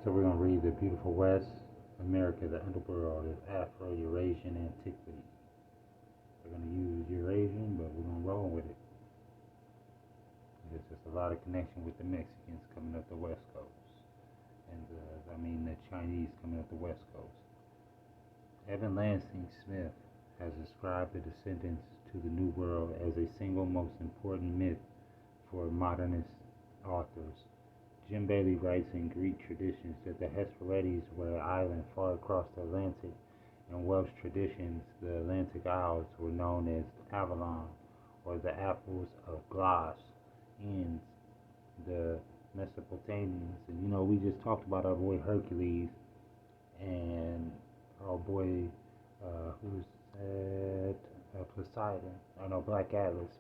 So we're going to read the beautiful West, America, the underworld is Afro-Eurasian antiquity. We're going to use Eurasian, but we're going to roll with it. There's just a lot of connection with the Mexicans coming up the West Coast. And the Chinese coming up the West Coast. Evan Lansing Smith has described the descendants to the New World as a single most important myth for modernist authors. Jim Bailey writes in Greek traditions that the Hesperides were an island far across the Atlantic. In Welsh traditions, the Atlantic Isles were known as Avalon, or the apples of Glas. In the Mesopotamians, and we just talked about our boy Hercules and our boy, who's Poseidon. I know Black Atlas.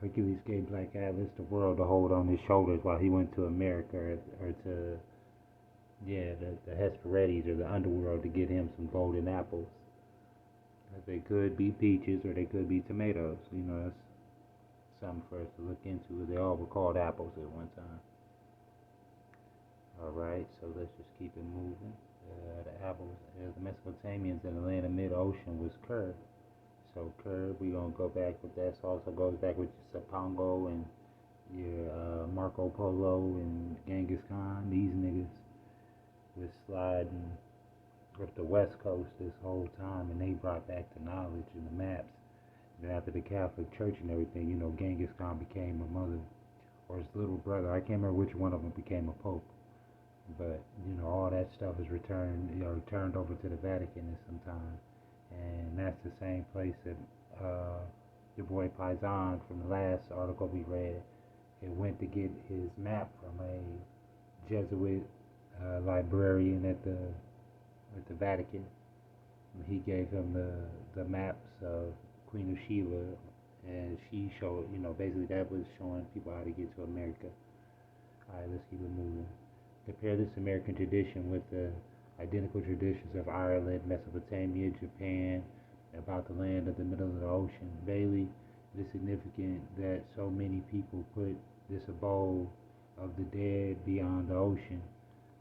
Hercules gave Black Atlas the world to hold on his shoulders while he went to America or to, the Hesperides or the underworld to get him some golden apples. They could be peaches or they could be tomatoes. That's something for us to look into. They all were called apples at one time. Alright, so let's just keep it moving. The apples, the Mesopotamians in the land of mid-ocean was Ker. So Ker, we're going to go back with that. So also goes back with your Sapongo and your Marco Polo and Genghis Khan. These niggas was sliding up the West Coast this whole time, and they brought back the knowledge and the maps. And after the Catholic Church and everything, Genghis Khan became a mother, or his little brother. I can't remember which one of them became a pope. But, all that stuff is turned over to the Vatican at some time. And that's the same place that your boy Paisan from the last article we read, it went to get his map from a Jesuit librarian at the Vatican. He gave him the maps of Queen of Sheba, and she showed, basically that was showing people how to get to America. Alright, let's keep it moving. Compare this American tradition with the identical traditions of Ireland, Mesopotamia, Japan, about the land of the middle of the ocean. Bailey, it is significant that so many people put this abode of the dead beyond the ocean.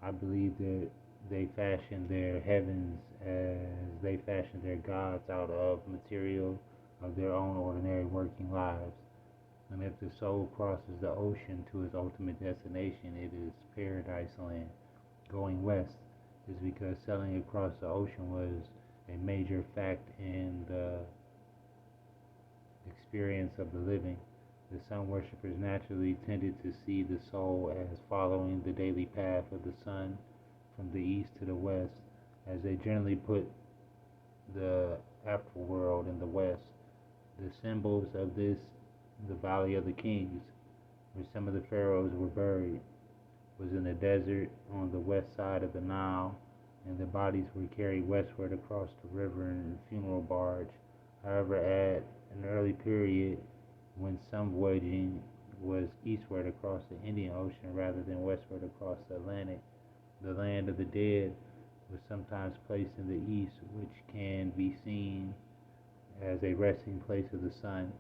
I believe that they fashioned their heavens as they fashioned their gods out of material of their own ordinary working lives. And if the soul crosses the ocean to its ultimate destination, it is paradise land. Going west is because sailing across the ocean was a major fact in the experience of the living. The sun worshippers naturally tended to see the soul as following the daily path of the sun from the east to the west, as they generally put the afterworld in the west. The symbols of this, the Valley of the Kings, where some of the pharaohs were buried, was in the desert on the west side of the Nile, and the bodies were carried westward across the river in a funeral barge. However, at an early period, when some voyaging was eastward across the Indian Ocean rather than westward across the Atlantic, the land of the dead was sometimes placed in the east, which can be seen as a resting place of the sun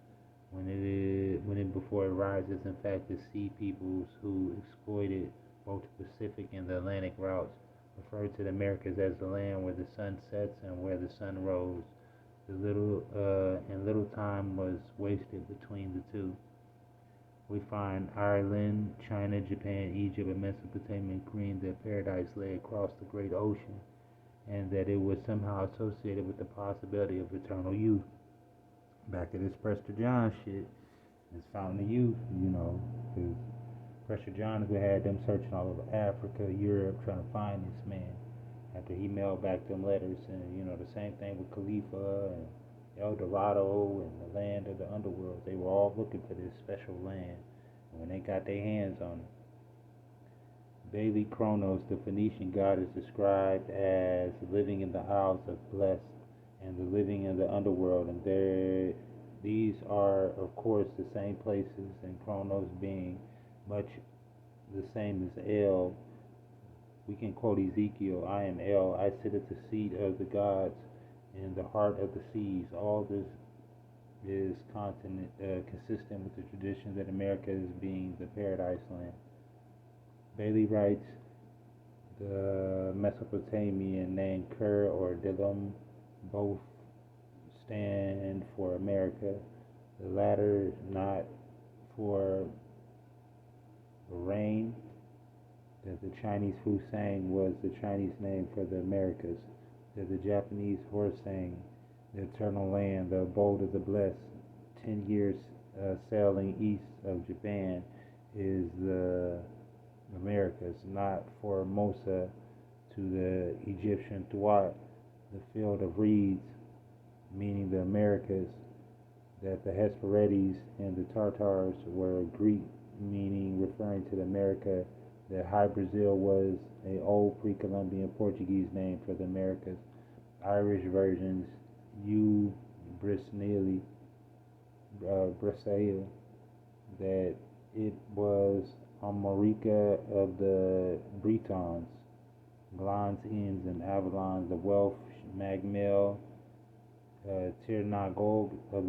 before it rises. In fact, the sea peoples who exploited both the Pacific and the Atlantic routes referred to the Americas as the land where the sun sets and where the sun rose. Little time was wasted between the two. We find Ireland, China, Japan, Egypt, and Mesopotamia agreeing that paradise lay across the great ocean, and that it was somehow associated with the possibility of eternal youth. Back to this Prester John shit, this Fountain of Youth, because Prester John had them searching all over Africa, Europe, trying to find this man after he mailed back them letters. And the same thing with Khalifa and El Dorado and the land of the underworld. They were all looking for this special land, and when they got their hands on it, Bailey Kronos, the Phoenician god, is described as living in the Isles of Blest and the living in the underworld, and these are of course the same places, and Kronos being much the same as El. We can quote Ezekiel, I am El, I sit at the seat of the gods in the heart of the seas. All this is consistent with the tradition that America is being the paradise land. Bailey writes the Mesopotamian name Ker or Dilum both stand for America, the latter not for rain, that the Chinese Fusang was the Chinese name for the Americas, that the Japanese Horsang, the eternal land, the abode of the blest, 10 years sailing east of Japan, is the Americas, not Formosa to the Egyptian Tuat, the field of reeds, meaning the Americas, that the Hesperides and the Tartars were Greek, meaning referring to the America, that hy-brasil was a old pre-Columbian Portuguese name for the Americas. Irish versions, hy-brasil, that it was Armorica of the Bretons, Glas ends and Avalon, the Welsh Magmel, Tirnagog of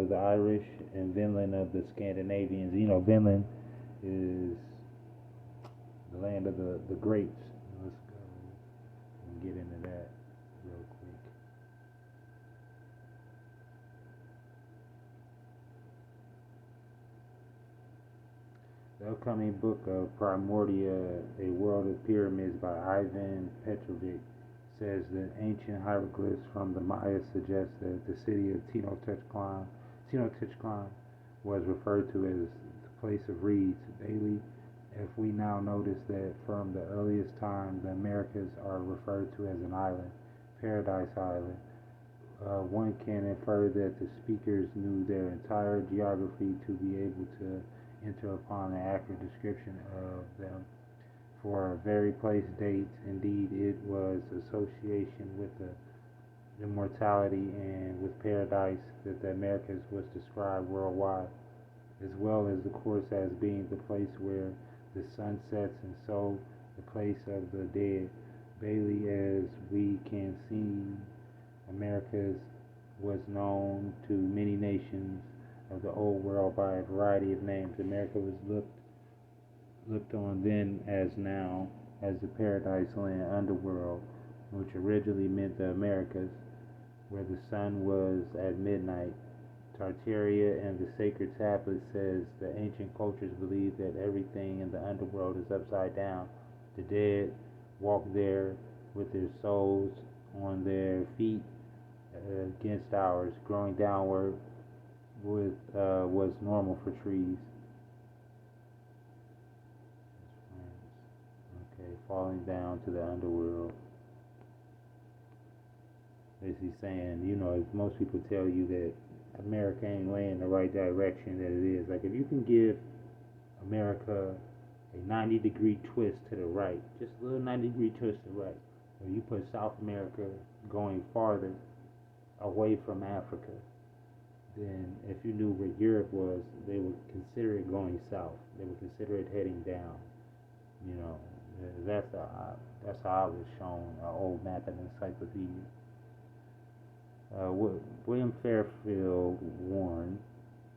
the Irish, and Vinland of the Scandinavians. You know, Vinland is the land of the grapes. Let's go and get into that real quick. The upcoming book of Primordia, A World of Pyramids by Ivan Petrovic, says that ancient hieroglyphs from the Maya suggest that the city of Tenochtitlan was referred to as the place of reeds. Daily, if we now notice that from the earliest time the Americas are referred to as an island, Paradise Island, one can infer that the speakers knew their entire geography to be able to enter upon an accurate description of them. For very place dates, indeed, it was association with the immortality and with paradise that the Americas was described worldwide, as well as, of course, as being the place where the sun sets, and so the place of the dead. Bailey, as we can see, Americas was known to many nations of the old world by a variety of names. America was looked on then as now as the paradise land underworld, which originally meant the Americas, where the sun was at midnight. Tartaria and the sacred tablet says the ancient cultures believed that everything in the underworld is upside down. The dead walk there with their souls on their feet against ours, growing downward was normal for trees. Okay, falling down to the underworld. Basically saying, you know, if most people tell you that America ain't going in the right direction that it is. Like if you can give America a 90-degree twist to the right, just a little 90-degree twist to the right, or you put South America going farther away from Africa, then if you knew where Europe was, they would consider it going south. They would consider it heading down. You know, that's how I was shown an old map in the encyclopedia. William Fairfield Warren,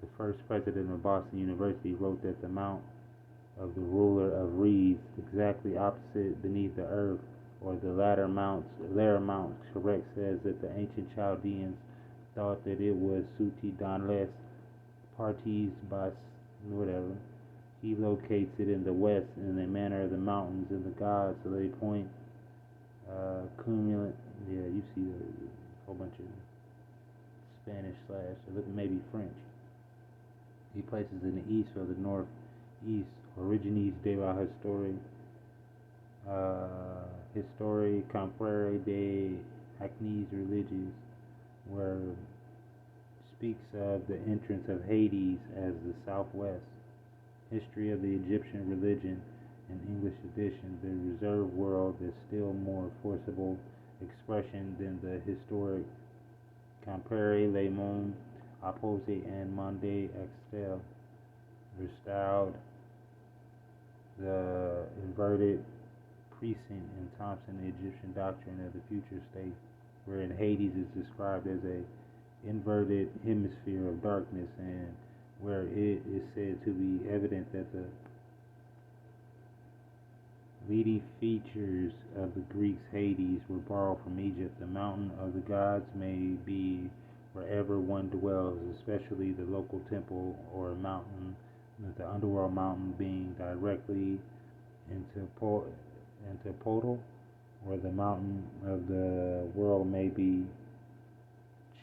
the first president of Boston University, wrote that the mount of the ruler of reeds, exactly opposite beneath the earth, or the latter mount, correct, says that the ancient Chaldeans thought that it was Suti Donles, Parties Bas, whatever. He locates it in the west in the manner of the mountains and the gods, so they point cumulant. Yeah, you see a whole bunch of Spanish slash, or look maybe French. He places in the east or the northeast. Origines de la Histoire Compare de Acnes Religies, where speaks of the entrance of Hades as the southwest. History of the Egyptian religion, in English edition. The reserved world is still more forcible expression than the historic Compare le monde opposé and monde extel. Restyled the inverted precinct in Thompson, the Egyptian doctrine of the future state, wherein Hades is described as a inverted hemisphere of darkness, and where it is said to be evident that the Leading features of the Greeks' Hades were borrowed from Egypt. The mountain of the gods may be wherever one dwells, especially the local temple or mountain, the underworld mountain being directly into portal, or the mountain of the world may be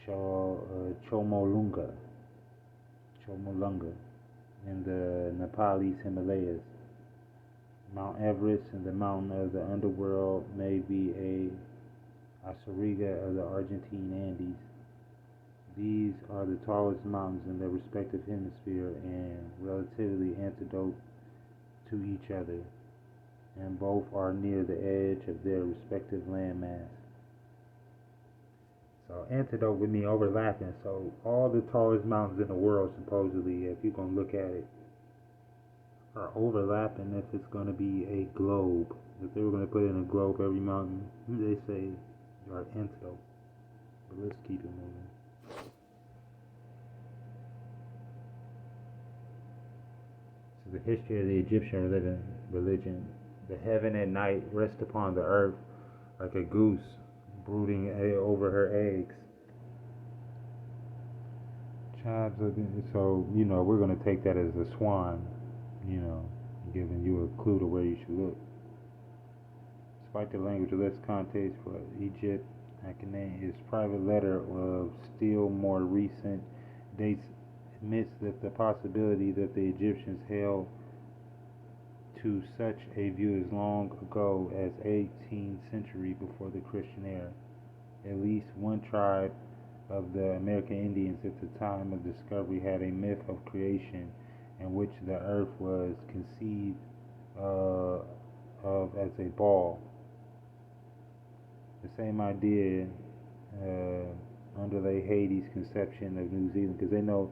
Chomolunga in the Nepalese Himalayas. Mount Everest and the mountain of the underworld may be a Asuriga of the Argentine Andes. These are the tallest mountains in their respective hemisphere and relatively antidote to each other, and both are near the edge of their respective landmass. So antidote would mean overlapping. So all the tallest mountains in the world, supposedly, if you're going to look at it, are overlapping if it's going to be a globe. If they were going to put in a globe every mountain, they say are antidote. But let's keep it moving. So the history of the Egyptian religion. The heaven at night rests upon the earth like a goose brooding over her eggs. So, we're going to take that as a swan, giving you a clue to where you should look. Despite the language of less context for Egypt, Akhenaten, his private letter of still more recent dates admits that the possibility that the Egyptians held to such a view as long ago as 18th century before the Christian era. At least one tribe of the American Indians at the time of discovery had a myth of creation in which the earth was conceived of as a ball. The same idea underlay Hades' conception of New Zealand, because they know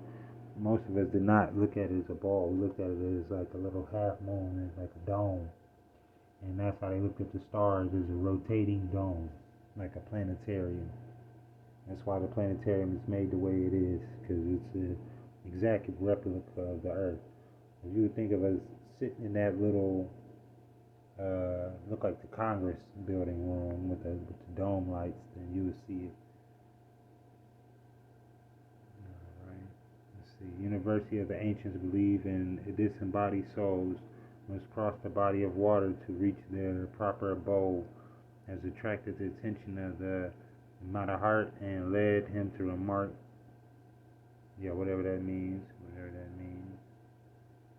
most of us did not look at it as a ball. We looked at it as like a little half moon, as like a dome. And that's how they looked at the stars, as a rotating dome, like a planetarium. That's why the planetarium is made the way it is, because it's an exact replica of the Earth. If you would think of us sitting in that little, look like the Congress building room with the dome lights, then you would see it. Alright, let's see. University of the Ancients believe in disembodied souls must cross the body of water to reach their proper abode, has attracted the attention of the Matahart and led him to remark, whatever that means.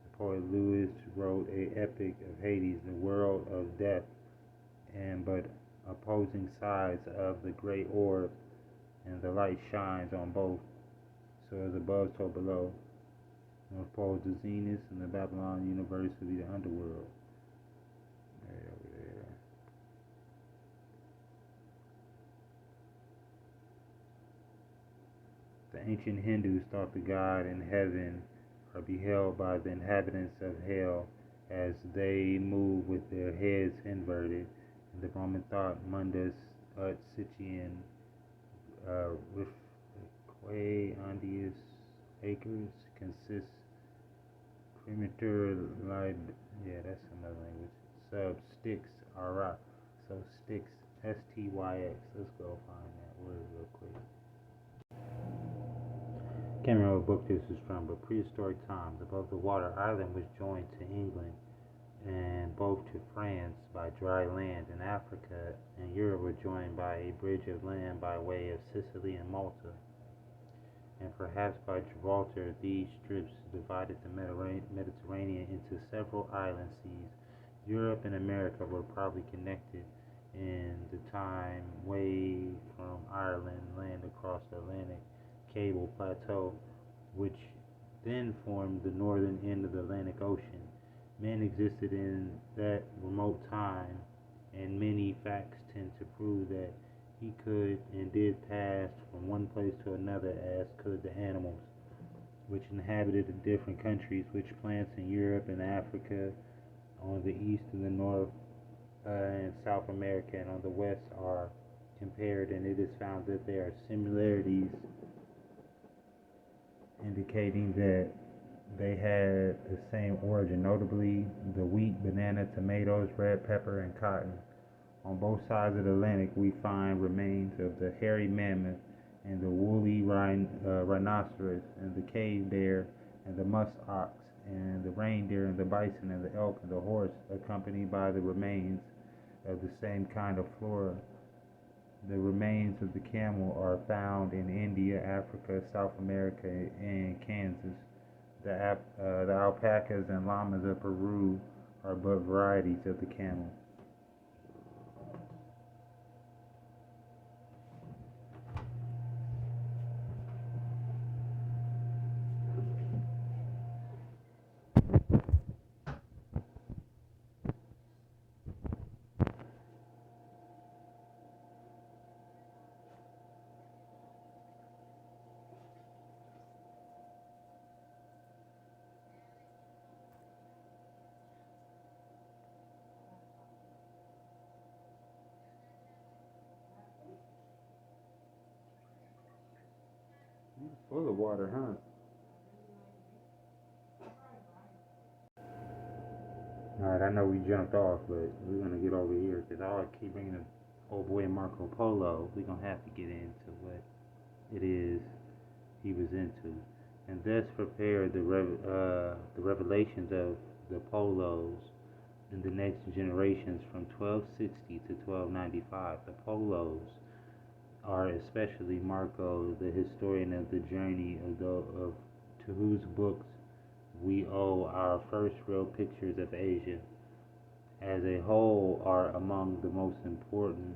The poet Lewis wrote a epic of Hades, the world of death, and but opposing sides of the great orb, and the light shines on both. So as above, so below. North Pole is the zenith, and the Babylon universe will be the underworld. Right over there. The ancient Hindus thought the God in heaven are beheld by the inhabitants of hell as they move with their heads inverted. And the Roman thought mundus ut sitien rifque undius acres consists premature that's another language. Sub sticks ara. So sticks STYX. Let's go find that word real quick. Can't remember what book this is from, but prehistoric times. Above the water, Ireland was joined to England and both to France by dry land, and Africa and Europe were joined by a bridge of land by way of Sicily and Malta, and perhaps by Gibraltar. These strips divided the Mediterranean into several island seas. Europe and America were probably connected in the time way from Ireland land across the Atlantic Cable Plateau, which then formed the northern end of the Atlantic Ocean. Men existed in that remote time, and many facts tend to prove that he could and did pass from one place to another, as could the animals, which inhabited the different countries, which plants in Europe and Africa on the east and the north, and South America and on the west are compared, and it is found that there are similarities indicating that they had the same origin, notably the wheat, banana, tomatoes, red pepper, and cotton. On both sides of the Atlantic, we find remains of the hairy mammoth and the woolly rhinoceros and the cave bear and the musk ox and the reindeer and the bison and the elk and the horse, accompanied by the remains of the same kind of flora. The remains of the camel are found in India, Africa, South America, and Kansas. The alpacas and llamas of Peru are but varieties of the camel. Full of water, huh? Alright, I know we jumped off, but we're gonna get over here because I keep bringing the old boy Marco Polo. We're gonna have to get into what it is he was into, and thus prepare the revelations of the Polos in the next generations from 1260 to 1295. The Polos are especially Marco, the historian of the journey to whose books we owe our first real pictures of Asia. As a whole, are among the most important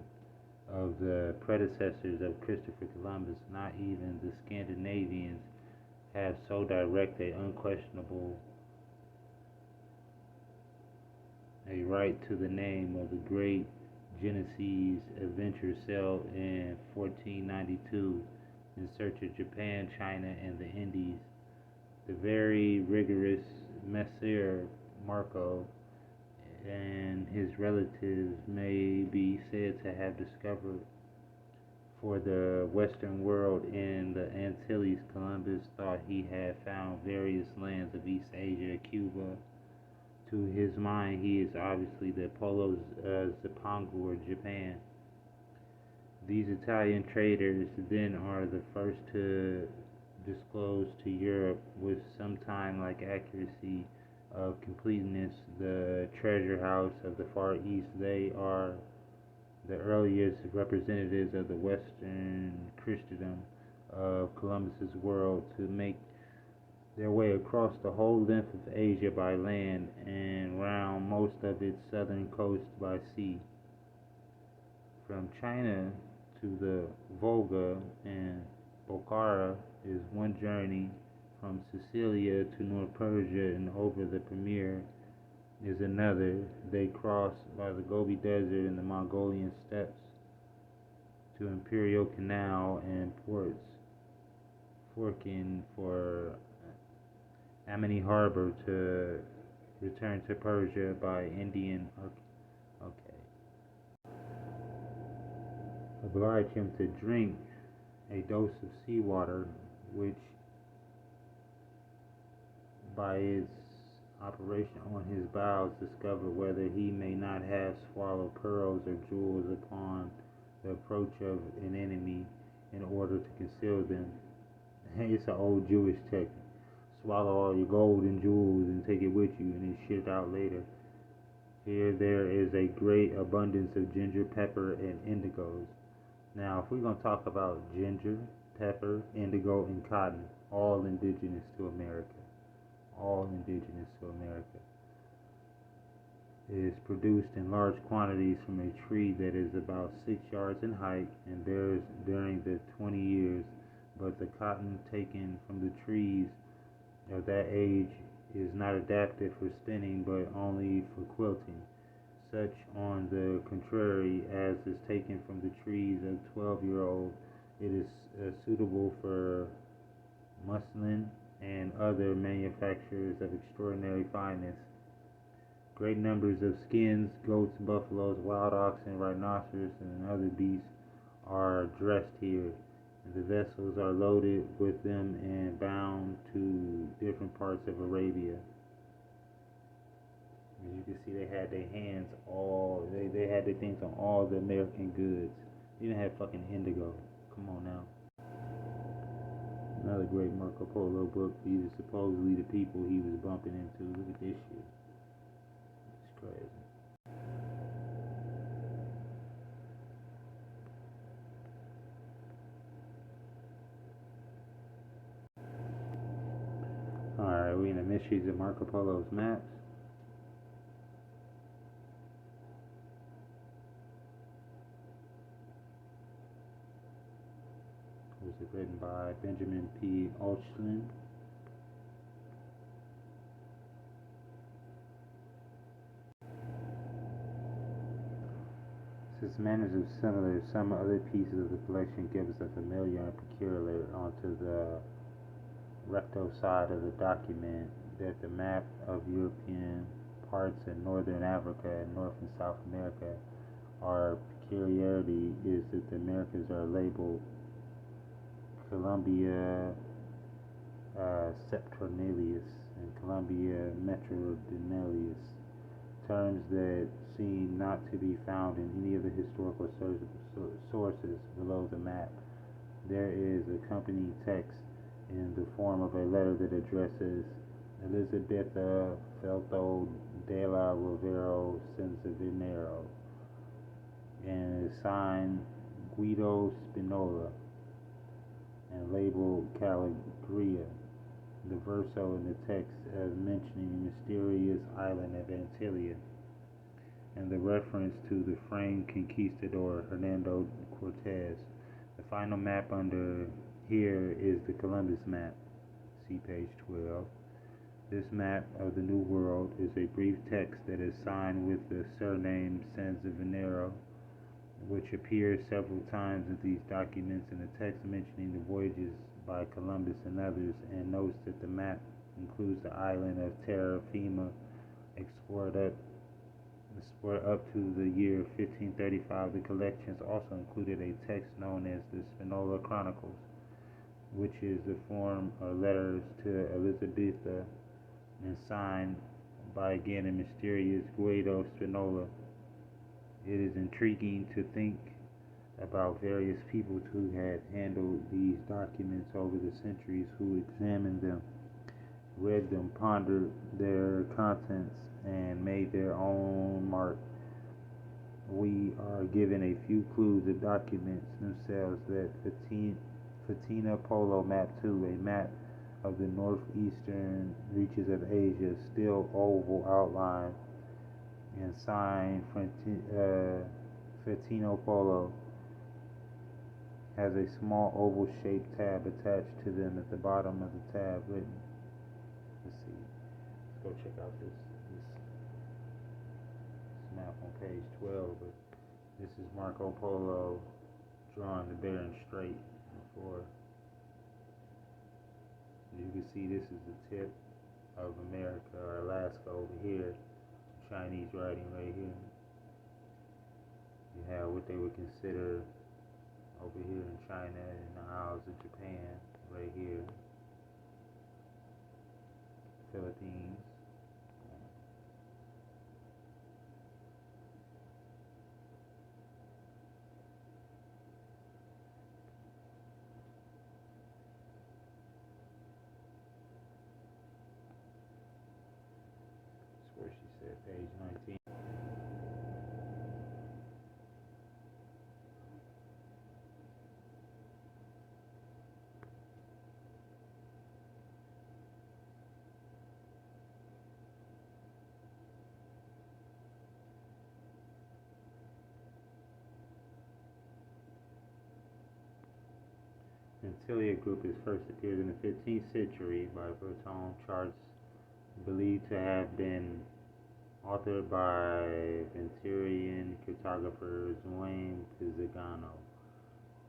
of the predecessors of Christopher Columbus. Not even the Scandinavians have so direct unquestionable a right to the name of the great Genesese adventure sailed in 1492 in search of Japan, China, and the Indies. The very rigorous Messer Marco and his relatives may be said to have discovered for the Western world in the Antilles. Columbus thought he had found various lands of East Asia, Cuba. To his mind, he is obviously the Polos Zipangu or Japan. These Italian traders then are the first to disclose to Europe with sometime like accuracy of completeness the treasure house of the Far East. They are the earliest representatives of the Western Christendom of Columbus's world to make their way across the whole length of Asia by land and round most of its southern coast by sea. From China to the Volga and Bokhara is one journey. From Sicilia to North Persia and over the Pamir is another. They cross by the Gobi Desert and the Mongolian steppes to Imperial Canal and ports forking for Amity Harbor to return to Persia by Indian. Okay. Oblige him to drink a dose of seawater, which by its operation on his bowels discover whether he may not have swallowed pearls or jewels upon the approach of an enemy in order to conceal them. It's an old Jewish technique. Swallow all your gold and jewels and take it with you and then shit it out later. Here there is a great abundance of ginger, pepper, and indigos. Now, if we're going to talk about ginger, pepper, indigo, and cotton, all indigenous to America. All indigenous to America. It is produced in large quantities from a tree that is about 6 yards in height and bears during the 20 years, but the cotton taken from the trees of that age is not adapted for spinning but only for quilting. Such, on the contrary, as is taken from the trees of 12-year-old, it is suitable for muslin and other manufactures of extraordinary fineness. Great numbers of skins, goats, buffaloes, wild oxen, rhinoceros, and other beasts are dressed here, The vessels are loaded with them and bound to different parts of Arabia. As you can see, they had their hands all, they had their things on all the American goods. They even had fucking indigo. Come on now. Another great Marco Polo book. These are supposedly the people he was bumping into. Look at this shit. It's crazy. Alright, we in the mysteries of Marco Polo's maps. This is written by Benjamin P. Olchlin. Since manners are similar, some other pieces of the collection give us a familiar and peculiar onto the recto side of the document that the map of European parts in northern Africa and North and South America. Our peculiarity is that the Americas are labeled Columbia Septentrionales and Columbia Meridionales, terms that seem not to be found in any of the historical sources below the map. There is accompanying text in the form of a letter that addresses Elisabetta Felto della Rovero Sanseverino and is signed Guido Spinola and labeled Calabria. The verso in the text as mentioning the mysterious island of Antillia, and the reference to the Frank conquistador Hernando Cortez. The final map under here is the Columbus map. See page 12. This map of the New World is a brief text that is signed with the surname Sanseverino, which appears several times in these documents, in the text mentioning the voyages by Columbus and others, and notes that the map includes the island of Terra Firma, explored up to the year 1535. The collections also included a text known as the Spinola Chronicles, which is the form of letters to Elisabetta and signed by again a mysterious Guido Spinola. It is intriguing to think about various people who had handled these documents over the centuries, who examined them, read them, pondered their contents, and made their own mark. We are given a few clues of documents themselves. That Fatina Polo Map 2, a map of the northeastern reaches of Asia, still oval outline, and signed Fatino Polo, has a small oval-shaped tab attached to them at the bottom of the tab written. Let's see. Let's go check out this map on page 12. But this is Marco Polo drawing the Bering Strait before. You can see this is the tip of America or Alaska over here. Chinese writing right here. You have what they would consider over here in China and the Isles of Japan right here. Philippines. That's where she said page 19. Antillia group is first appeared in the 15th century by Breton charts believed to have been authored by Venturian cartographer Juan Pizarro.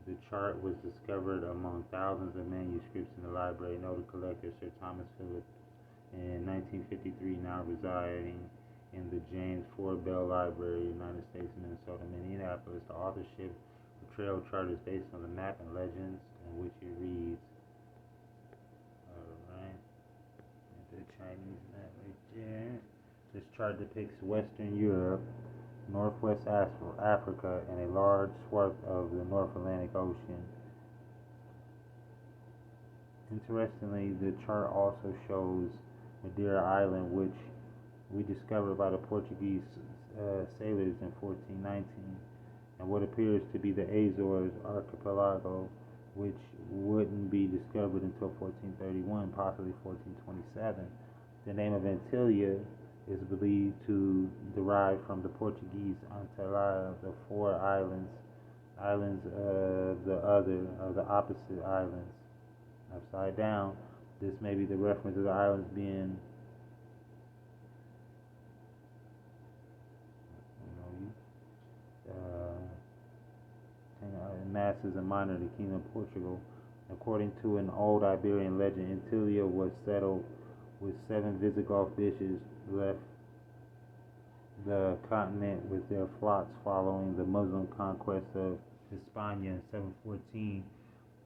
The chart was discovered among thousands of manuscripts in the library. Noted collector Sir Thomas Phillips in 1953, now residing in the James Ford Bell Library, United States, Minnesota, Minneapolis. The authorship trail chart is based on the map and legends in which it reads. Alright. The Chinese map right there. This chart depicts Western Europe, Northwest Africa, and a large swath of the North Atlantic Ocean. Interestingly, the chart also shows Madeira Island, which we discovered by the Portuguese sailors in 1419, and what appears to be the Azores archipelago, which wouldn't be discovered until 1431, possibly 1427. The name of Antillia is believed to derive from the Portuguese Antilla, the four islands of the opposite islands, upside down. This may be the reference to the islands being, masses and minor the Kingdom of Portugal. According to an old Iberian legend, Antillia was settled with 7 Visigoth bishops left the continent with their flocks following the Muslim conquest of Hispania in 714.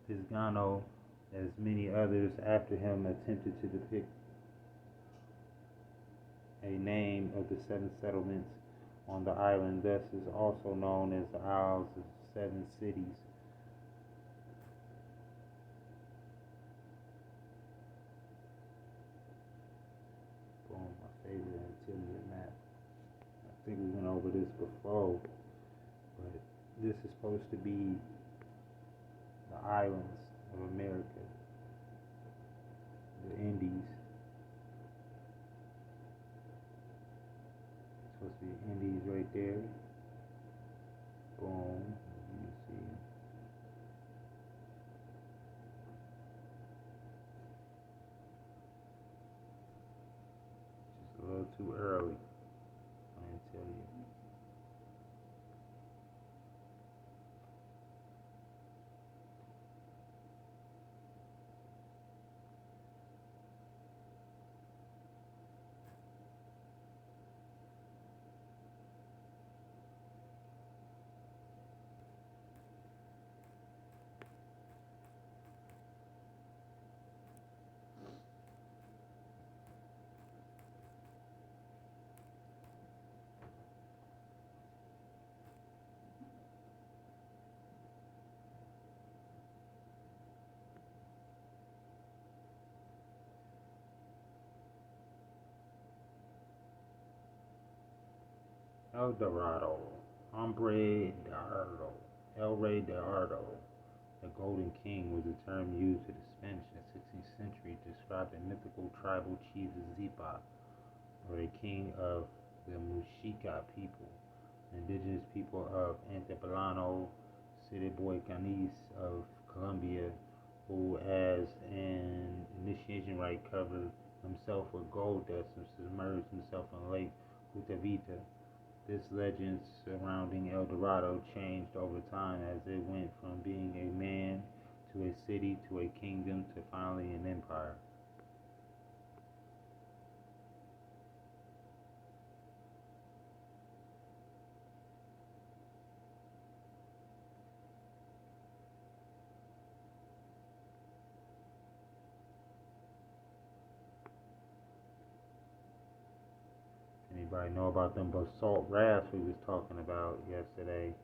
Pisgano, as many others after him, attempted to depict a name of the 7 settlements on the island, thus is also known as the Isles of 7 Cities. Boom, my favorite Antillia map. I think we went over this before, but this is supposed to be the islands of America, the Indies. It's supposed to be Indies right there. Boom. You see. Just a little too early, I tell you. El Dorado, Hombre Dorado, El Rey Dorado, the Golden King was a term used to the Spanish in the 16th century to describe the mythical tribal chief Zipa, or the king of the Muxica people, indigenous people of Altiplano, Citiboycanis of Colombia, who as an initiation rite covered himself with gold dust and submerged himself in Lake Jutavita. This legend surrounding El Dorado changed over time as it went from being a man to a city to a kingdom to finally an empire. Anybody know about them basalt rafts we was talking about yesterday?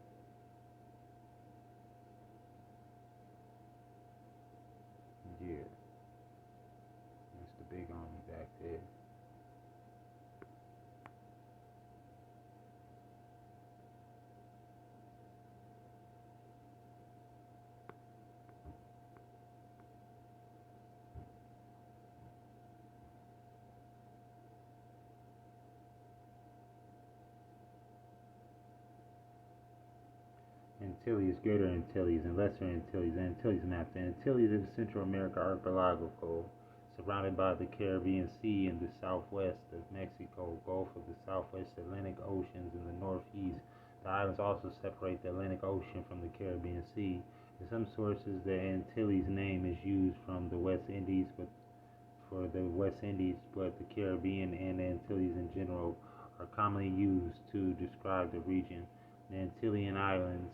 Yeah. That's the big army back there. Antilles, Greater Antilles, and Lesser Antilles. The Antilles map. The Antilles is a Central America archipelago surrounded by the Caribbean Sea in the southwest of Mexico, Gulf of the Southwest Atlantic Oceans in the northeast. The islands also separate the Atlantic Ocean from the Caribbean Sea. In some sources, the Antilles name is used from the West Indies, but the Caribbean and the Antilles in general are commonly used to describe the region. The Antillean Islands,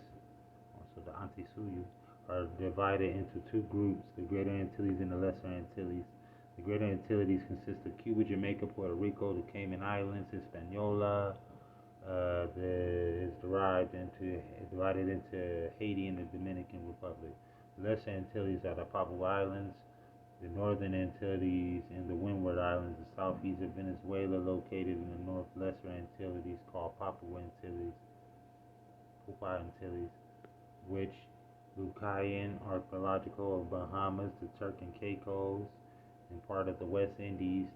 also so the Antisuyu, are divided into two groups, the Greater Antilles and the Lesser Antilles. The Greater Antilles consist of Cuba, Jamaica, Puerto Rico, the Cayman Islands, Hispaniola, is divided into Haiti and the Dominican Republic. The Lesser Antilles are the Papua Islands, the Northern Antilles, and the Windward Islands, the southeast of Venezuela, located in the North Lesser Antilles, called Papua Antilles, which Lucayan archipelago of Bahamas, the Turk and Caicos, and part of the West Indies.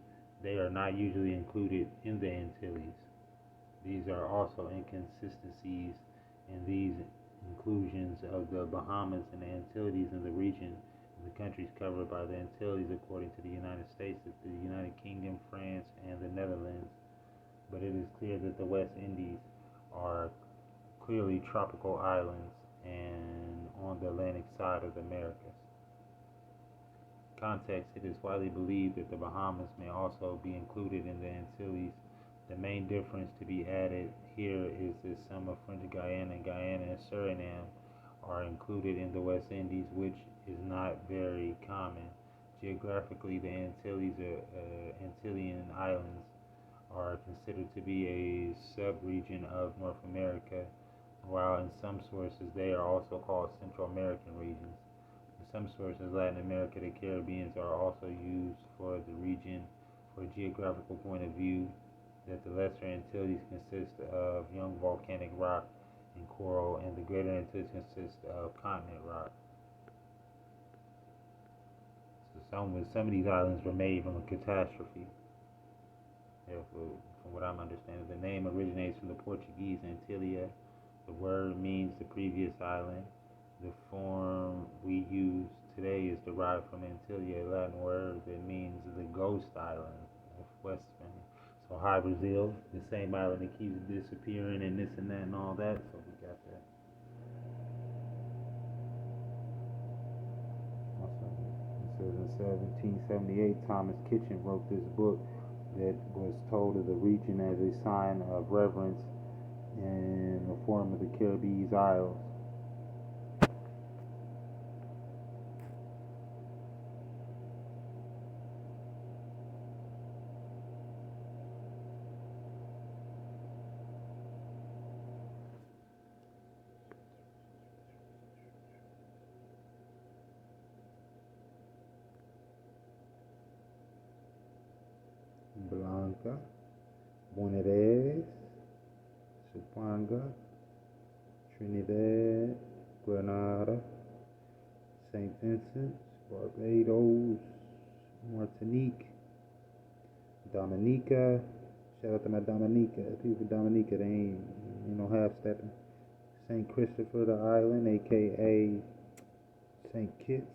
They are not usually included in the Antilles. These are also inconsistencies in these inclusions of the Bahamas and the Antilles in the region of the countries covered by the Antilles, according to the United States, the United Kingdom, France, and the Netherlands. But it is clear that the West Indies are clearly tropical islands and on the Atlantic side of the Americas. Context: it is widely believed that the Bahamas may also be included in the Antilles. The main difference to be added here is that some of French Guiana, Guyana, and Suriname are included in the West Indies, which is not very common. Geographically, the Antillean Islands are considered to be a sub-region of North America, while in some sources they are also called Central American regions. In some sources, Latin America, the Caribbeans are also used for the region. For a geographical point of view, that the Lesser Antilles consist of young volcanic rock and coral, and the Greater Antilles consist of continent rock. So some of these islands were made from a catastrophe. Therefore, from what I'm understanding, the name originates from the Portuguese Antilia. The word means the previous island. The form we use today is derived from Antilia, a Latin word that means the ghost island of West Spain. So hy-brasil, the same island that keeps disappearing and this and that and all that. So we got that. It says in 1778, Thomas Kitchen wrote this book that was told of the region as a sign of reverence in the form of the Caribbean Isles. Blanca, Buenos Aires, Supanga, Trinidad, Grenada, St. Vincent, Barbados, Martinique, Dominica. Shout out to my Dominica. People Dominica, they ain't no half stepping. St. Christopher the Island, aka St. Kitts.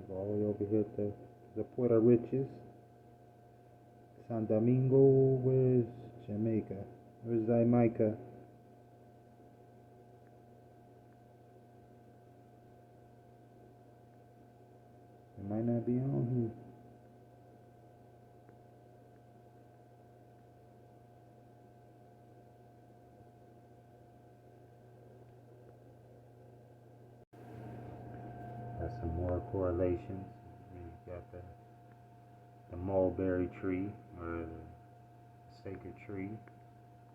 Go all the way over here to the Puerto Riches. San Domingo, where's Jamaica? Where's Jamaica? It might not be on here. Got some more correlations. You got the mulberry tree, or the sacred tree.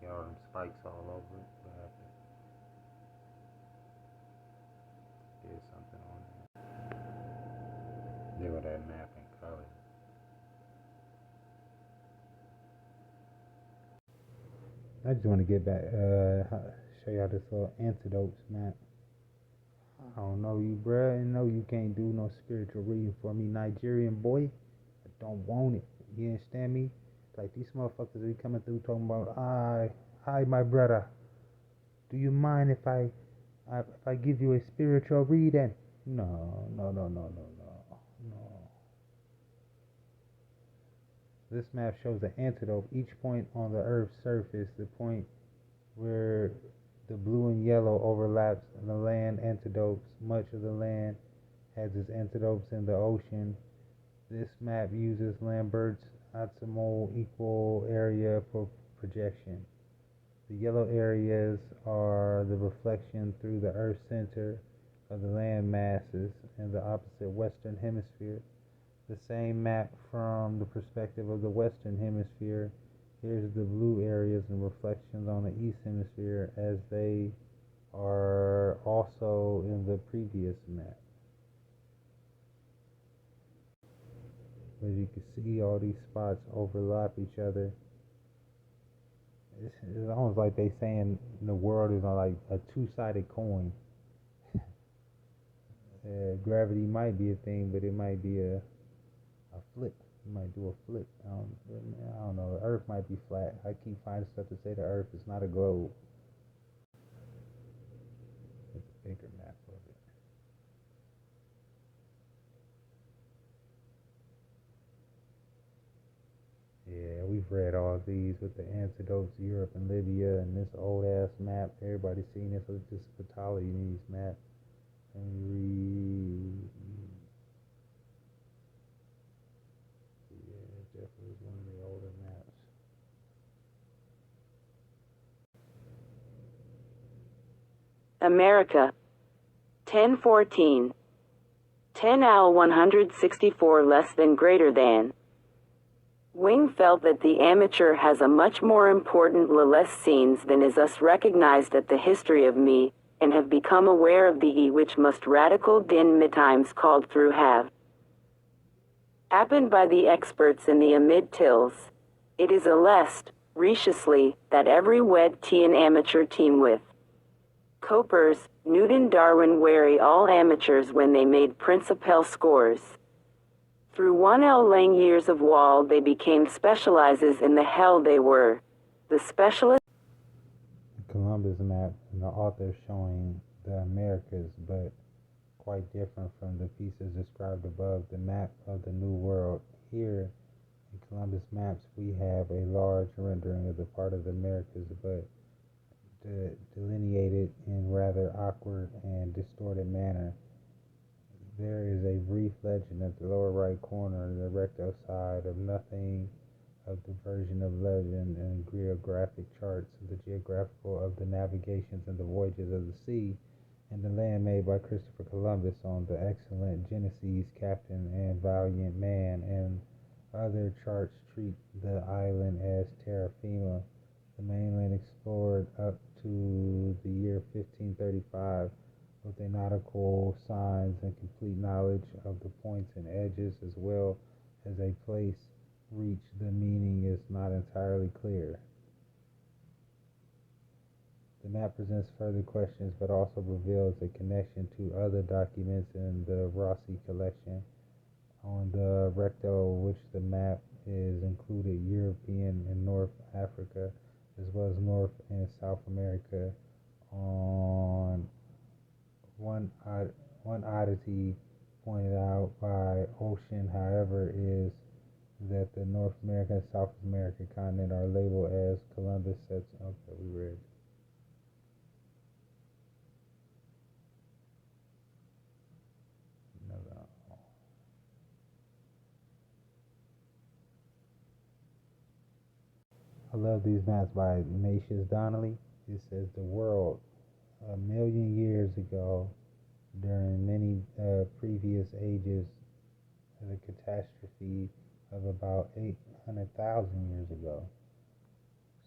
Got all them spikes all over it. But there's something on there. There with that map in color. I just want to get back, show y'all this little antidotes map. I don't know you, bruh. I know you can't do no spiritual reading for me, Nigerian boy. I don't want it. You understand me? Like these motherfuckers be coming through talking about, hi, my brother. Do you mind if I give you a spiritual reading? No. This map shows an antidote. Each point on the Earth's surface, the point where the blue and yellow overlaps the land antidotes. Much of the land has its antidotes in the ocean. This map uses Lambert's optimal equal area for projection. The yellow areas are the reflection through the Earth's center of the land masses in the opposite Western Hemisphere. The same map from the perspective of the Western Hemisphere. Here's the blue areas and reflections on the East Hemisphere as they are also in the previous map. As you can see, all these spots overlap each other. It's almost like they saying the world is on like a two-sided coin. Gravity might be a thing, but it might be a flip. You might do a flip. I don't know. The Earth might be flat. I keep finding stuff to say the Earth is not a globe. It's a bigger map of it. Yeah, we've read all these with the antidotes, Europe and Libya, and this old ass map. Everybody's seen this. So it's just fatality in these maps. Let me read. Yeah, it definitely is one of the older maps. America 1014 10 al 164 less than greater than. Wing felt that the amateur has a much more important less scenes than is us recognized at the history of me, and have become aware of the which must radical din times called through have happened by the experts in the amid tills. It is a lest, reciously, that every wed an amateur team with Copers, Newton Darwin wary all amateurs when they made principal scores. Through 1 lang years of wall they became specializes in the hell they were. The specialist Columbus map and the author showing the Americas, but quite different from the pieces described above. The map of the New World. Here in Columbus maps we have a large rendering of the part of the Americas, but delineated in rather awkward and distorted manner. There is a brief legend at the lower right corner, the recto side of nothing of the version of legend and geographic charts of the geographical of the navigations and the voyages of the sea and the land made by Christopher Columbus on the excellent Genesee captain and valiant man, and other charts treat the island as terra firma, the mainland explored up to the year 1535 with a nautical signs and complete knowledge of the points and edges as well as a place reach. The meaning is not entirely clear. The map presents further questions but also reveals a connection to other documents in the Rossi collection. On the recto, which the map is included European and North Africa as well as North and South America. On one oddity pointed out by Ocean, however, is that the North America and South American continent are labeled as Columbus sets. Okay, we read. No. I love these maps by Ignatius Donnelly. It says the world 1,000,000 years ago, during many previous ages, the catastrophe of about 800,000 years ago.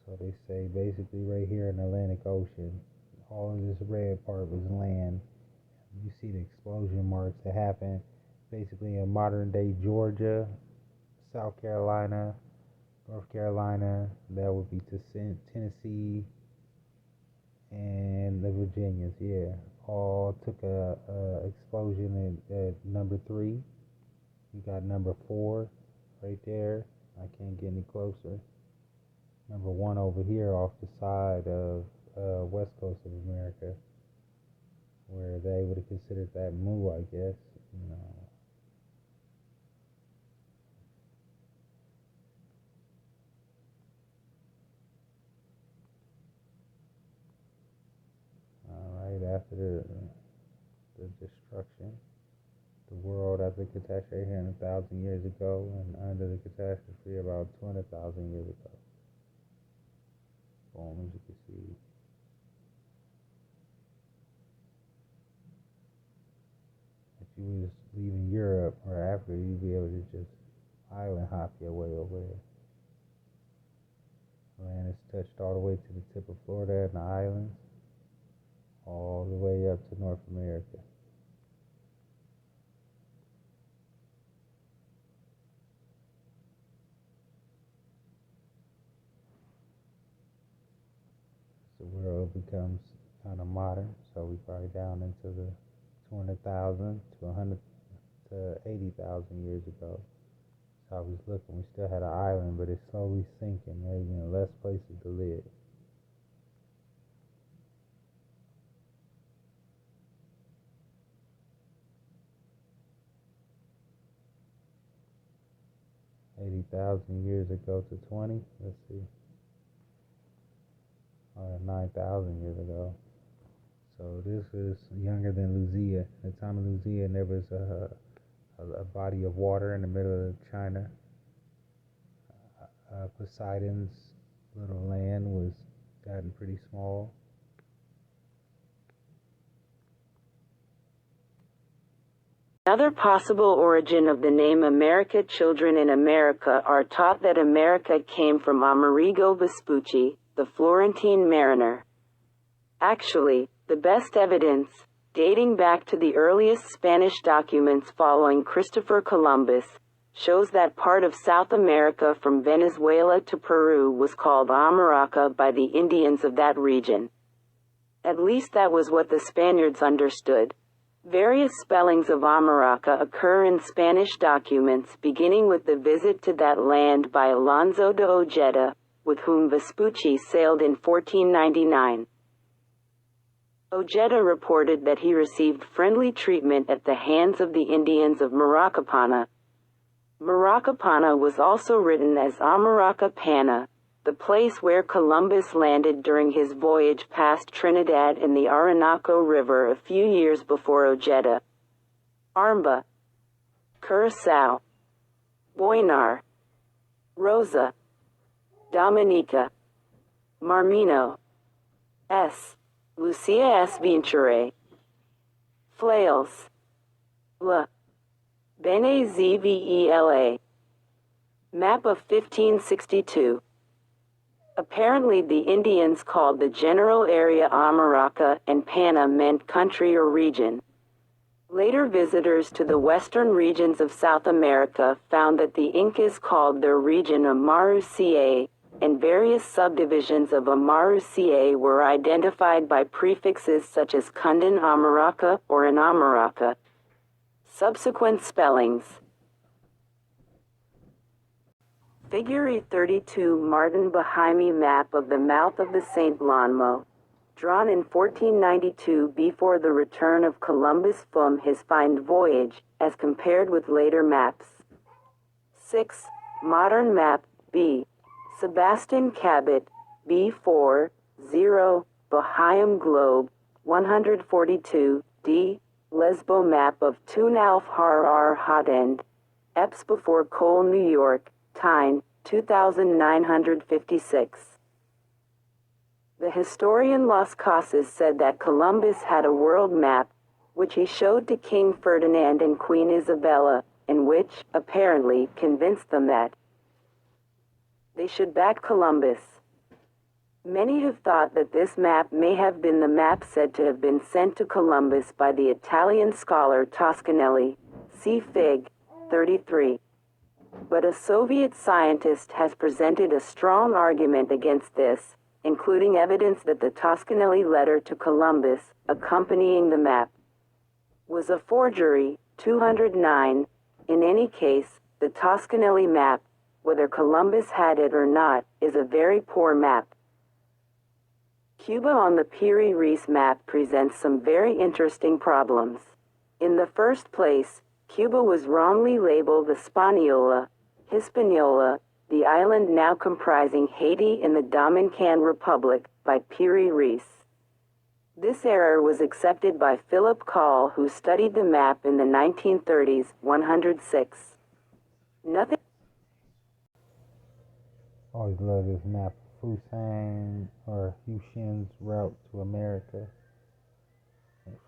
So they say basically right here in the Atlantic Ocean, all of this red part was land. You see the explosion marks that happened basically in modern day Georgia, South Carolina, North Carolina, that would be to Tennessee, and the Virginians, yeah, all took a explosion at number 3. You got number 4 right there. I can't get any closer. Number 1 over here off the side of west coast of America, where they would have considered that Mu, I guess. You know. All right, after the destruction, the world after the catastrophe 800,000 years ago, and under the catastrophe about 200,000 years ago. Boom, as you can see. If you was leaving Europe or Africa, you'd be able to just island hop your way over there. Land is touched all the way to the tip of Florida and the islands, all the way up to North America. The world becomes kind of modern, so we probably down into the 200,000 to 100 to 80,000 years ago. So I was looking, we still had an island, but it's slowly sinking. There's less places to live. $80,000 years ago to 20. Let's see. 9,000 years ago. So this is younger than Lucia. At the time of Lucia, there was a body of water in the middle of China. Poseidon's little land was gotten pretty small. Another possible origin of the name America. Children in America are taught that America came from Amerigo Vespucci, the Florentine mariner. Actually, the best evidence, dating back to the earliest Spanish documents following Christopher Columbus, shows that part of South America from Venezuela to Peru was called Amaraca by the Indians of that region. At least that was what the Spaniards understood. Various spellings of Amaraca occur in Spanish documents, beginning with the visit to that land by Alonso de Ojeda, with whom Vespucci sailed in 1499. Ojeda reported that he received friendly treatment at the hands of the Indians of Maracapana. Maracapana was also written as Amaracapana, the place where Columbus landed during his voyage past Trinidad and the Orinoco River a few years before Ojeda. Armba, Curacao, Boinar, Rosa, Dominica, Marmino, S. Lucia S. Venturae, Flails, La, Benezvela. Map of 1562. Apparently the Indians called the general area Amaraca, and Pana meant country or region. Later visitors to the western regions of South America found that the Incas called their region Amaruca, and various subdivisions of Amaruca were identified by prefixes such as Cundan Amaraca or Anamaraca. Subsequent spellings. Figure 32 Martin Bahimi map of the mouth of the St. Lonmo, drawn in 1492 before the return of Columbus from his find voyage, as compared with later maps. 6. Modern map, B. Sebastian Cabot, B4, 0, Bahayim Globe, 142, D. Lesbo map of Tunalf Har Hotend, Epps before Cole, New York, Tyne, 2956. The historian Las Casas said that Columbus had a world map, which he showed to King Ferdinand and Queen Isabella, and which, apparently, convinced them that they should back Columbus. Many have thought that this map may have been the map said to have been sent to Columbus by the Italian scholar Toscanelli, see Fig. 33. But a Soviet scientist has presented a strong argument against this, including evidence that the Toscanelli letter to Columbus, accompanying the map, was a forgery. 209. In any case, the Toscanelli map, whether Columbus had it or not, is a very poor map. Cuba on the Piri-Reis map presents some very interesting problems. In the first place, Cuba was wrongly labeled Hispaniola, the island now comprising Haiti and the Dominican Republic, by Piri-Reis. This error was accepted by Philip Call, who studied the map in the 1930s, 106. Nothing. Always love this map Hussein or Hushin's route to America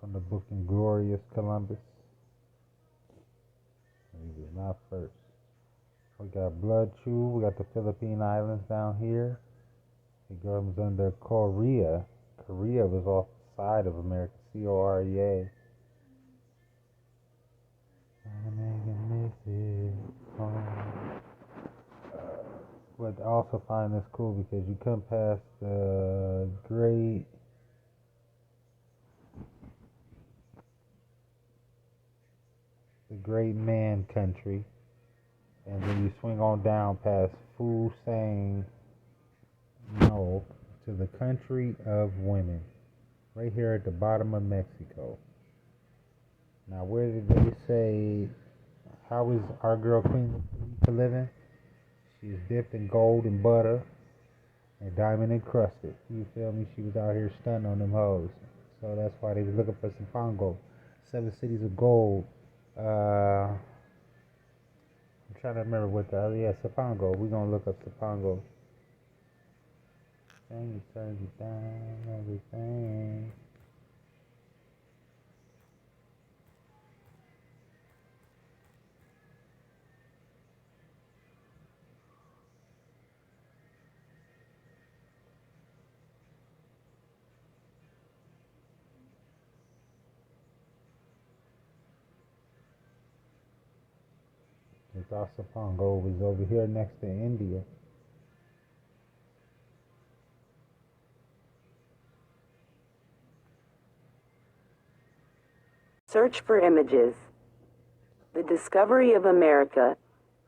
from the book Inglorious Columbus. He was not first. We got Blood Chew. We got the Philippine Islands down here. It goes under Korea. Korea was off the side of America. Corea. But I also find this cool because you come past the great man country, and then you swing on down past Fu Sang No to the country of women, right here at the bottom of Mexico. Now, where did they say, how is our girl Queen living? She's dipped in gold and butter and diamond encrusted. You feel me? She was out here stunting on them hoes. So that's why they was looking for Sapango. 7 cities of gold. I'm trying to remember what the other, yeah, Sapango. We're gonna look up Sapango. Turn it down, everything. I thought Sapango was over here next to India. Search for images. The discovery of America,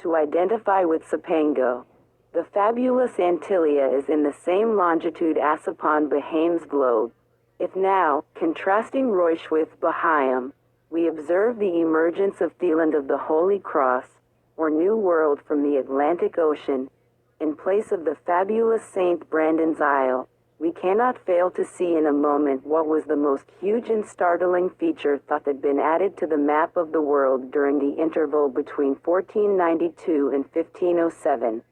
to identify with Sapango. The fabulous Antilia is in the same longitude as upon Baham's globe. If now, contrasting Reusch with Baham, we observe the emergence of the land of the Holy Cross, or New World from the Atlantic Ocean, in place of the fabulous St. Brandon's Isle, we cannot fail to see in a moment what was the most huge and startling feature that had been added to the map of the world during the interval between 1492 and 1507.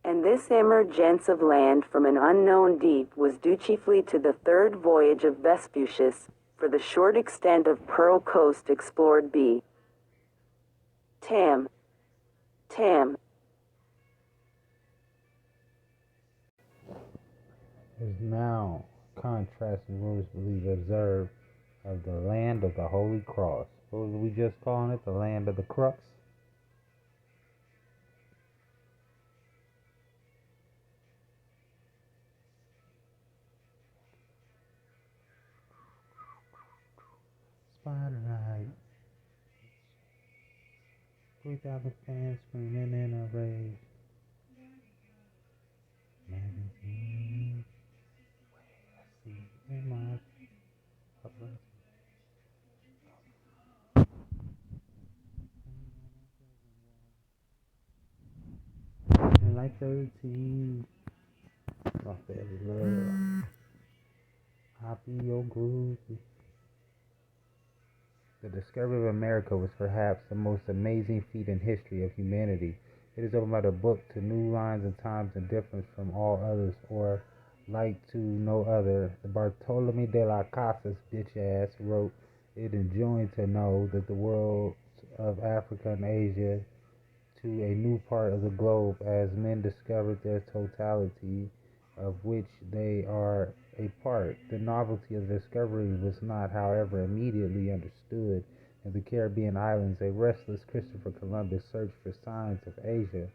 And this emergence of land from an unknown deep was due chiefly to the third voyage of Vespucius, for the short extent of Pearl Coast explored b. Tam. Is now contrasting what was believed observed of the land of the Holy Cross. What was we just calling it? The land of the crux? Spotlight. 3,000 fans screaming in a rage. Magazine. I see in my public. And like 13. My favorite love. Happy your groove. The discovery of America was perhaps the most amazing feat in history of humanity. It is opened by the book to new lines and times and different from all others, or like to no other. The Bartolome de las Casas bitch ass wrote it enjoined to know that the worlds of Africa and Asia to a new part of the globe as men discovered their totality, of which they are a part. The novelty of the discovery was not, however, immediately understood. In the Caribbean islands, a restless Christopher Columbus searched for signs of Asia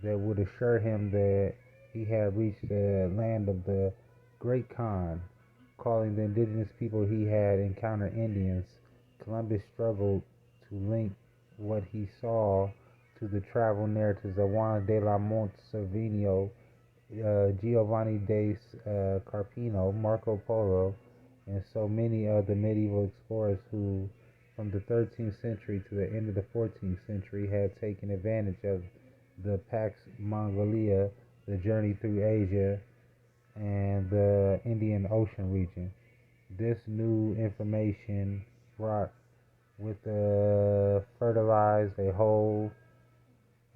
that would assure him that he had reached the land of the Great Khan. Calling the indigenous people he had encountered Indians, Columbus struggled to link what he saw to the travel narratives of Juan de la Monteservino, Giovanni da Carpino, Marco Polo, and so many of the medieval explorers who, from the 13th century to the end of the 14th century, had taken advantage of the Pax Mongolia, the journey through Asia, and the Indian Ocean region. This new information brought with fertilized a whole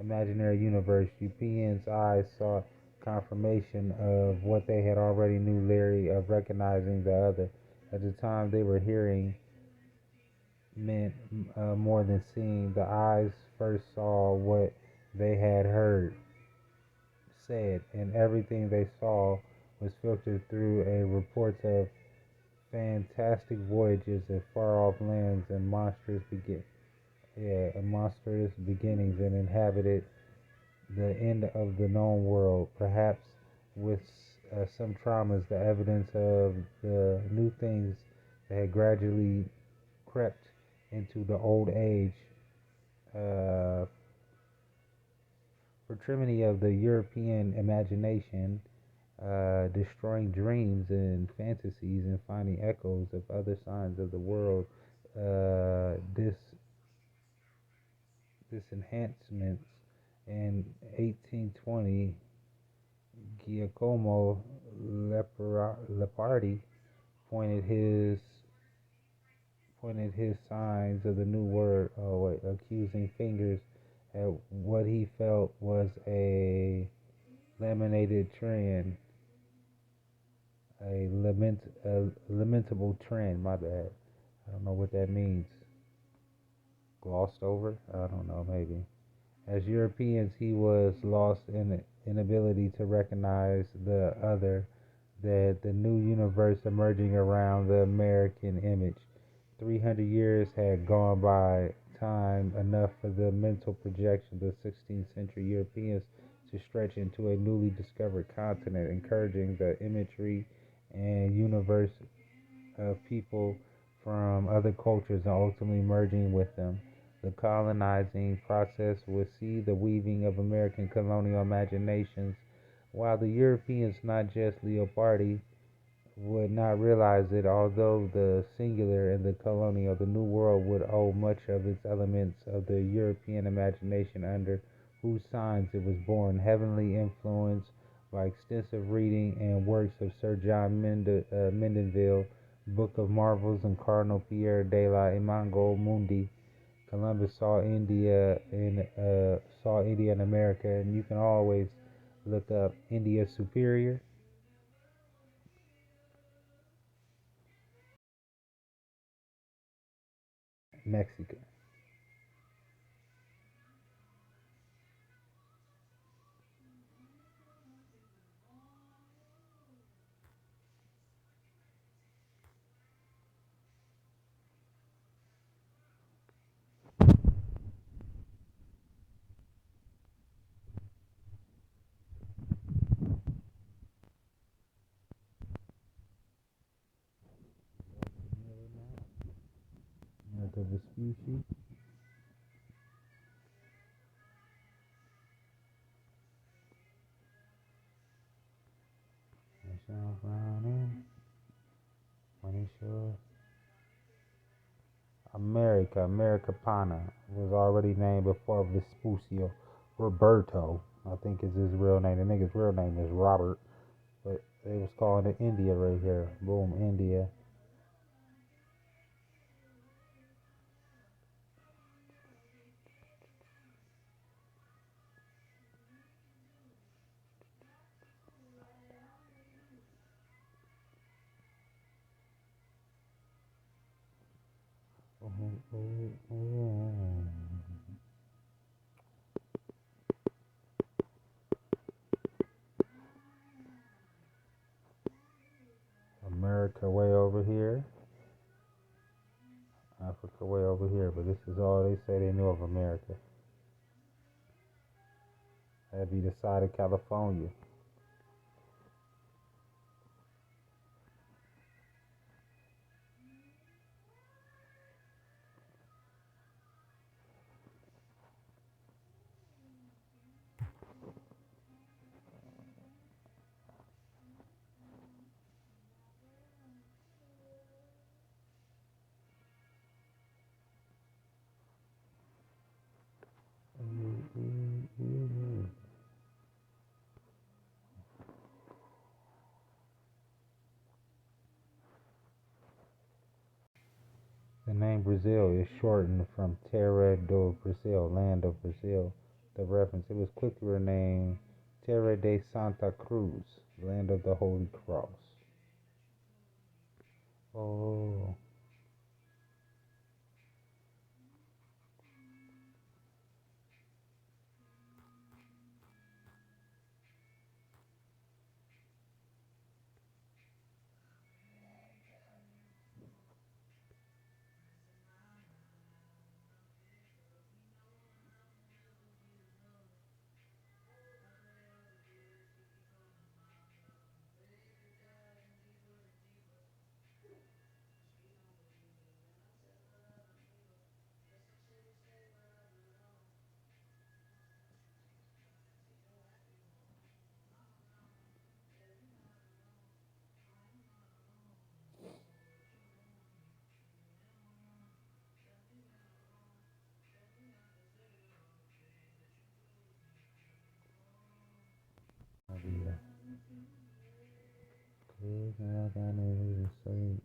imaginary universe. Europeans' eyes saw confirmation of what they had already knew, Larry, of recognizing the other. At the time, they were hearing meant more than seeing. The eyes first saw what they had heard said, and everything they saw was filtered through a reports of fantastic voyages of far-off lands and monstrous beginnings, and inhabited the end of the known world, perhaps with some traumas, the evidence of the new things that had gradually crept into the old age, patrimony of the European imagination, destroying dreams and fantasies and finding echoes of other signs of the world. This enhancements in 1820, Giacomo Leopardi pointed his signs of the new word, accusing fingers at what he felt was a laminated trend, a lamentable trend. My bad. I don't know what that means. Glossed over? I don't know. Maybe. As Europeans, he was lost in inability to recognize the other, that the new universe emerging around the American image. 300 years had gone by, time enough for the mental projection of the 16th century Europeans to stretch into a newly discovered continent, encouraging the imagery and universe of people from other cultures and ultimately merging with them. The colonizing process would see the weaving of American colonial imaginations, while the Europeans, not just Leopardi, would not realize it, although the singular and the colonial, the New World would owe much of its elements of the European imagination, under whose signs it was born, heavily influenced by extensive reading and works of Sir John Mandeville, Book of Marvels, and Cardinal Pierre de la Imago Mundi. Columbus saw India and America, and you can always look up India Superior. Mexico. America Vespucci. Michelle Browning. Winnie Shore. Americana was already named before Vespuccio. Roberto, I think is his real name. The nigga's real name is Robert, but they was calling it India right here. Boom, India. America way over here. Africa way over here, but this is all they say they knew of America. That'd be the side of California. The name Brazil is shortened from Terra do Brasil, land of Brazil. The reference, it was quickly renamed Terra de Santa Cruz, land of the Holy Cross. Oh, Maria. Good, now I got to say.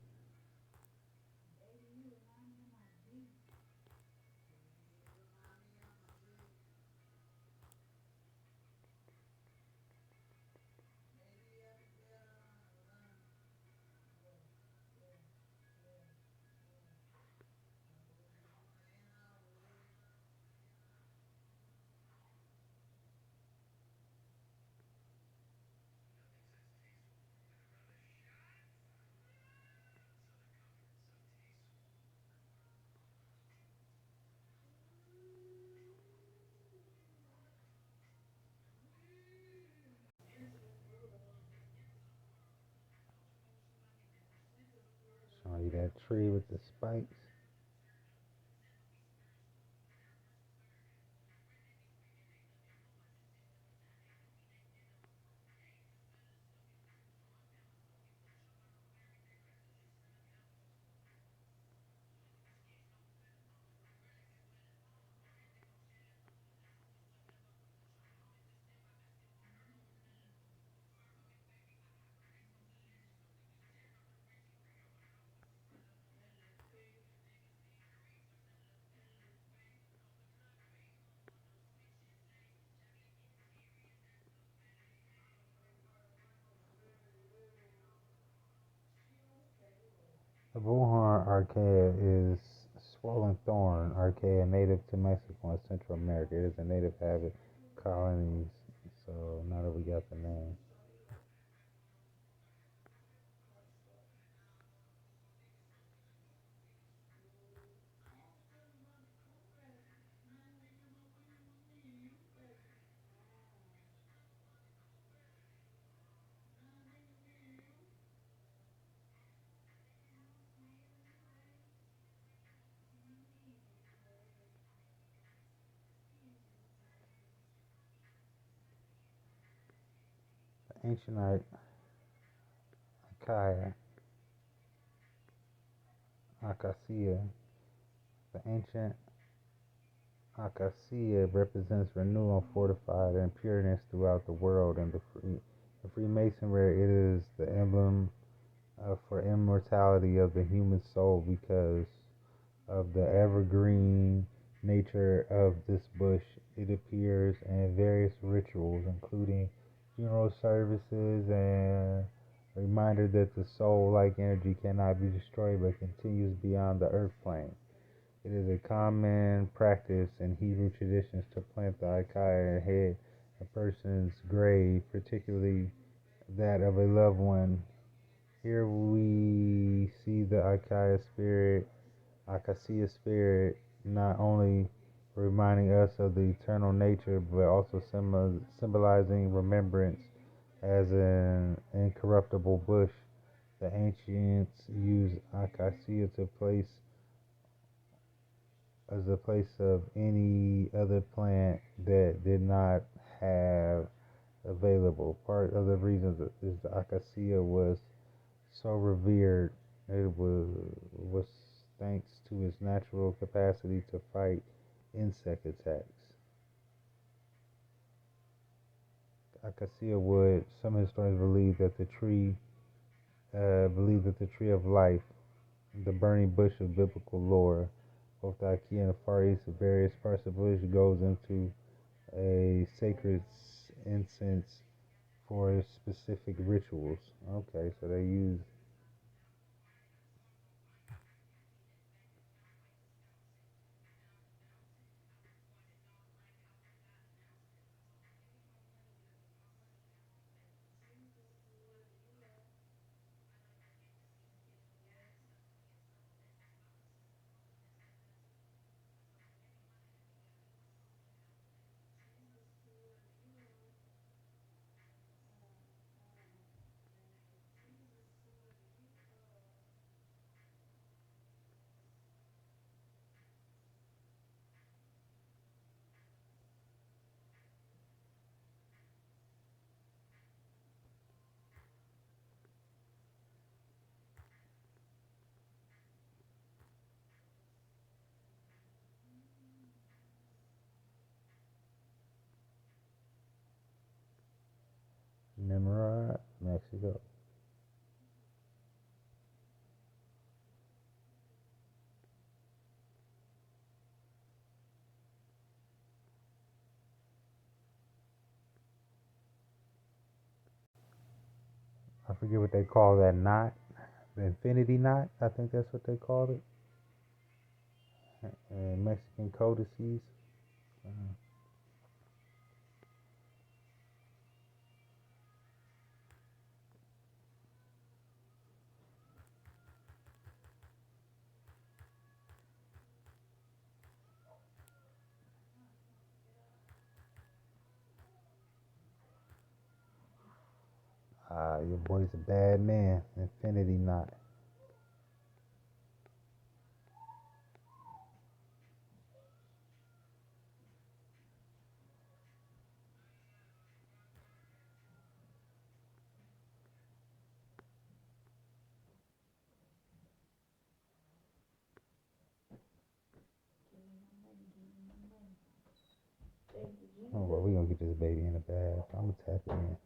Show you that tree with the spikes. The bullhorn archaea is swollen thorn archaea native to Mexico and Central America. It is a native habit colonies. So now that we got the name. The ancient Achaia, Acacia. The ancient Acacia represents renewal, fortified, and pureness throughout the world. And the Freemasonry, it is the emblem for immortality of the human soul because of the evergreen nature of this bush. It appears in various rituals, including funeral services and a reminder that the soul-like energy cannot be destroyed but continues beyond the earth plane. It is a common practice in Hebrew traditions to plant the Ikea ahead a person's grave, particularly that of a loved one. Here we see the Acacia spirit, not only reminding us of the eternal nature, but also symbolizing remembrance as an incorruptible bush. The ancients used Acacia to place as the place of any other plant that did not have available. Part of the reason that the acacia was so revered, it was thanks to its natural capacity to fight insect attacks. Acacia wood. Some historians believe that the tree of life, the burning bush of biblical lore, both the Ikea and the Far East of various parts of the bush goes into a sacred incense for specific rituals. Okay, so they use. Nimrod, Mexico. I forget what they call that knot. The infinity knot, I think that's what they called it. Mexican codices. Uh, your boy's a bad man. Infinity knot. Oh, well, we gonna get this baby in the bath. I'm gonna tap it in.